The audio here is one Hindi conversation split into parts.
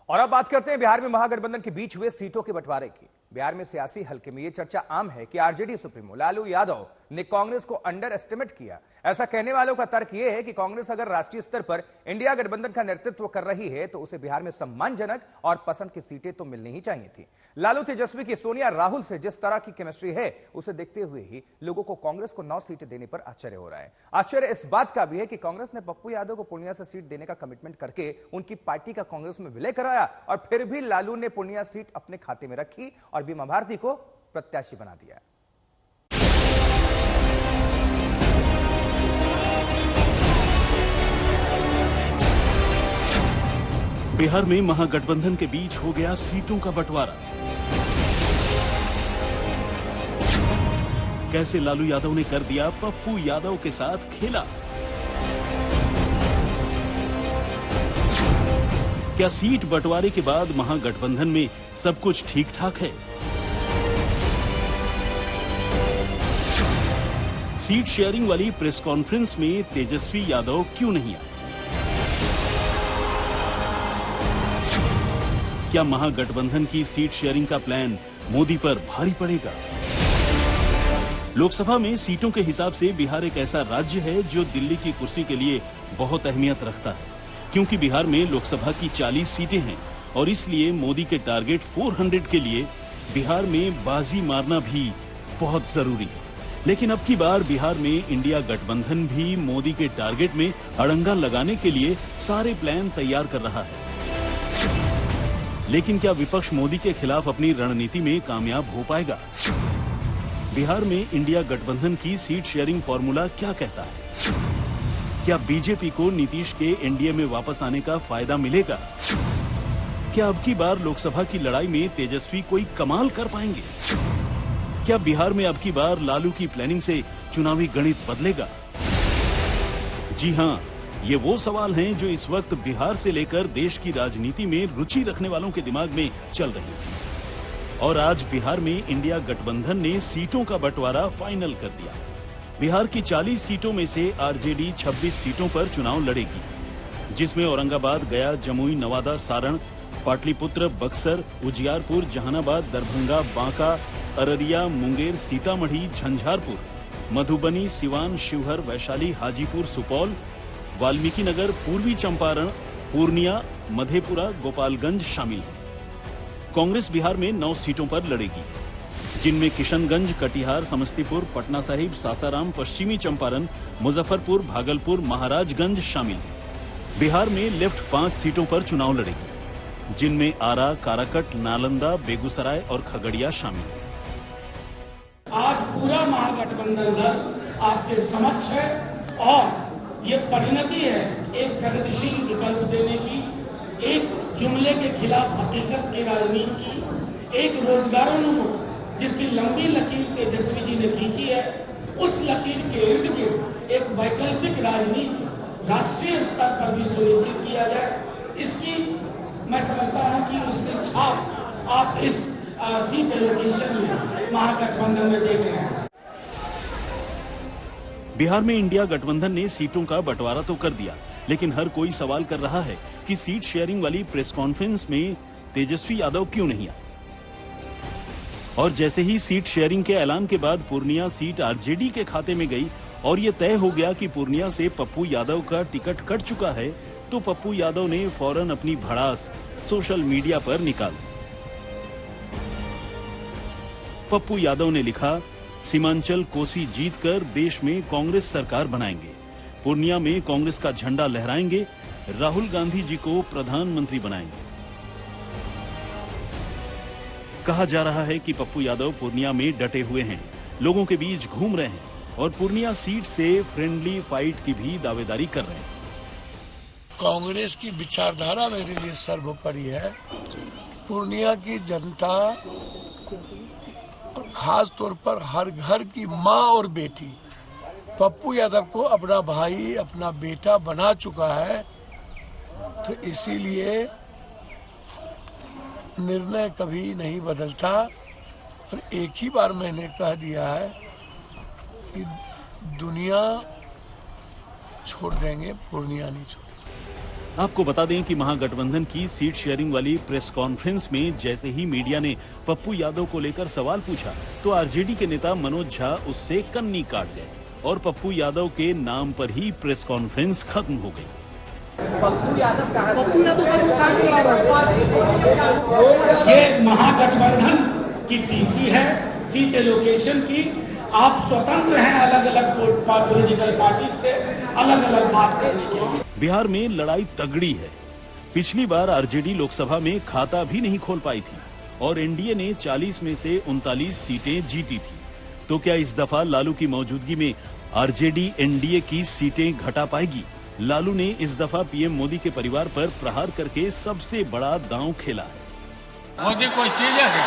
और अब बात करते हैं बिहार में महागठबंधन के बीच हुए सीटों के बंटवारे की। बिहार में सियासी हलके में यह चर्चा आम है कि आरजेडी सुप्रीमो लालू यादव ने कांग्रेस को अंडर एस्टिमेट किया। ऐसा कहने वालों का तर्क यह है कि कांग्रेस अगर राष्ट्रीय स्तर पर इंडिया गठबंधन का नेतृत्व कर रही है तो उसे बिहार में सम्मानजनक और पसंद की सीटें तो मिलनी ही चाहिए थी। लालू तेजस्वी की सोनिया राहुल से जिस तरह की केमिस्ट्री है उसे देखते हुए ही लोगों को कांग्रेस को 9 सीटें देने पर आश्चर्य हो रहा है। आश्चर्य इस बात का भी है कि कांग्रेस ने पप्पू यादव को पूर्णिया से सीट देने का कमिटमेंट करके उनकी पार्टी का कांग्रेस में विलय कराया और फिर भी लालू ने पूर्णिया सीट अपने खाते में रखी और बीमा भारती को प्रत्याशी बना दिया। बिहार में महागठबंधन के बीच हो गया सीटों का बंटवारा। कैसे लालू यादव ने कर दिया पप्पू यादव के साथ खेला। क्या सीट बंटवारे के बाद महागठबंधन में सब कुछ ठीक ठाक है? सीट शेयरिंग वाली प्रेस कॉन्फ्रेंस में तेजस्वी यादव क्यों नहीं आए? क्या महागठबंधन की सीट शेयरिंग का प्लान मोदी पर भारी पड़ेगा? लोकसभा में सीटों के हिसाब से बिहार एक ऐसा राज्य है जो दिल्ली की कुर्सी के लिए बहुत अहमियत रखता है, क्योंकि बिहार में लोकसभा की 40 सीटें हैं और इसलिए मोदी के टारगेट 400 के लिए बिहार में बाजी मारना भी बहुत जरूरी है। लेकिन अब की बार बिहार में इंडिया गठबंधन भी मोदी के टारगेट में अड़ंगा लगाने के लिए सारे प्लान तैयार कर रहा है। लेकिन क्या विपक्ष मोदी के खिलाफ अपनी रणनीति में कामयाब हो पाएगा? बिहार में इंडिया गठबंधन की सीट शेयरिंग फॉर्मूला क्या कहता है? क्या बीजेपी को नीतीश के एनडीए में वापस आने का फायदा मिलेगा? क्या अब की बार लोकसभा की लड़ाई में तेजस्वी कोई कमाल कर पाएंगे? क्या बिहार में अब की बार लालू की प्लानिंग से चुनावी गणित बदलेगा? जी हां, ये वो सवाल हैं जो इस वक्त बिहार से लेकर देश की राजनीति में रुचि रखने वालों के दिमाग में चल रही है। और आज बिहार में इंडिया गठबंधन ने सीटों का बंटवारा फाइनल कर दिया। बिहार की 40 सीटों में से आरजेडी 26 सीटों पर चुनाव लड़ेगी, जिसमें औरंगाबाद, गया, जमुई, नवादा, सारण, पाटलिपुत्र, बक्सर, उजियारपुर, जहानाबाद, दरभंगा, बांका, अररिया, मुंगेर, सीतामढ़ी, झंझारपुर, मधुबनी, सिवान, शिवहर, वैशाली, हाजीपुर, सुपौल, वाल्मीकि नगर, पूर्वी चंपारण, पूर्णिया, मधेपुरा, गोपालगंज शामिल है। कांग्रेस बिहार में 9 सीटों पर लड़ेगी, जिनमें किशनगंज, कटिहार, समस्तीपुर, पटना साहिब, सासाराम, पश्चिमी चंपारण, मुजफ्फरपुर, भागलपुर, महाराजगंज शामिल है। बिहार में लेफ्ट 5 सीटों पर चुनाव लड़ेगी, जिनमें आरा, काराकट, नालंदा, बेगूसराय और खगड़िया शामिल है। आज पूरा महागठबंधन दल आपके समक्ष है और ये परिणति है एक प्रगतिशील विकल्प देने की, एक जुमले के खिलाफ हकीकत की राजनीति की, एक रोजगारोन्मुख जिसकी लंबी लकीर तेजस्वी जी ने खींची है, उस लकीर के इर्द गिर्द एक वैकल्पिक राजनीति राष्ट्रीय स्तर पर भी सुनिश्चित किया जाए। इसकी मैं समझता हूं कि उसकी छाप आप इस सीट एलोकेशन में महागठबंधन में देख रहे हैं। बिहार में इंडिया गठबंधन ने सीटों का बंटवारा तो कर दिया, लेकिन हर कोई सवाल कर रहा है कि सीट शेयरिंग वाली प्रेस कॉन्फ्रेंस में तेजस्वी यादव क्यों नहीं आए? और जैसे ही सीट शेयरिंग के ऐलान के बाद पूर्णिया सीट आरजेडी के खाते में गई और ये तय हो गया कि पूर्णिया से पप्पू यादव का टिकट कट चुका है, तो पप्पू यादव ने फौरन अपनी भड़ास सोशल मीडिया पर निकाल दी। पप्पू यादव ने लिखा, सीमांचल कोसी जीतकर देश में कांग्रेस सरकार बनाएंगे, पूर्णिया में कांग्रेस का झंडा लहराएंगे, राहुल गांधी जी को प्रधानमंत्री बनाएंगे। कहा जा रहा है कि पप्पू यादव पूर्णिया में डटे हुए हैं, लोगों के बीच घूम रहे हैं और पूर्णिया सीट से फ्रेंडली फाइट की भी दावेदारी कर रहे हैं। कांग्रेस की विचारधारा मेरे लिए सर्वोपरि है। पूर्णिया की जनता, खास तौर पर हर घर की माँ और बेटी पप्पू यादव को अपना भाई, अपना बेटा बना चुका है, तो इसीलिए निर्णय कभी नहीं बदलता। और एक ही बार मैंने कह दिया है कि दुनिया छोड़ देंगे, पूर्णिया नहीं छोड़ेंगे। आपको बता दें कि महागठबंधन की सीट शेयरिंग वाली प्रेस कॉन्फ्रेंस में जैसे ही मीडिया ने पप्पू यादव को लेकर सवाल पूछा तो आरजेडी के नेता मनोज झा उससे कन्नी काट गए और पप्पू यादव के नाम पर ही प्रेस कॉन्फ्रेंस खत्म हो गई। ये महागठबंधन की पीसी है, सीट एलोकेशन की। आप स्वतंत्र हैं अलग अलग पॉलिटिकल पार्टी से अलग अलग बात करने के लिए। बिहार में लड़ाई तगड़ी है। पिछली बार आरजेडी लोकसभा में खाता भी नहीं खोल पाई थी और एनडीए ने 40 में से 39 सीटें जीती थी। तो क्या इस दफा लालू की मौजूदगी में आरजेडी एनडीए की सीटें घटा पाएगी? लालू ने इस दफा पीएम मोदी के परिवार पर प्रहार करके सबसे बड़ा दांव खेला है। मोदी कोई चीज है क्या?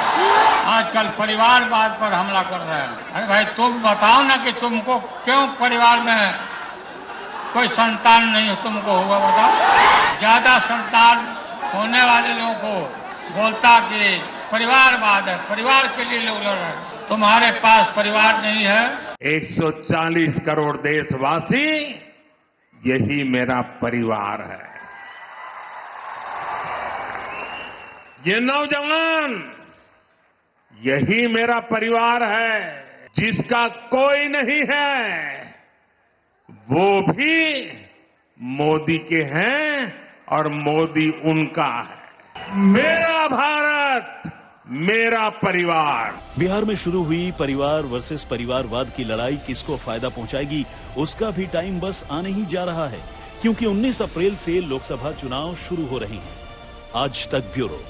आजकल परिवारवाद पर हमला कर रहे हैं। अरे भाई तुम बताओ ना कि तुमको क्यों परिवार में कोई संतान नहीं तुमको हुआ, बताओ। ज्यादा संतान होने वाले लोगों को बोलता कि परिवारवाद है, परिवार के लिए लोग लड़ रहे हैं। तुम्हारे पास परिवार नहीं है। 140 करोड़ देशवासी, यही मेरा परिवार है। ये नौजवान, यही मेरा परिवार है। जिसका कोई नहीं है वो भी मोदी के हैं और मोदी उनका है। मेरा भारत, मेरा परिवार। बिहार में शुरू हुई परिवार वर्सेस परिवारवाद की लड़ाई किसको फायदा पहुंचाएगी, उसका भी टाइम बस आने ही जा रहा है, क्योंकि 19 अप्रैल से लोकसभा चुनाव शुरू हो रहे हैं। आज तक ब्यूरो।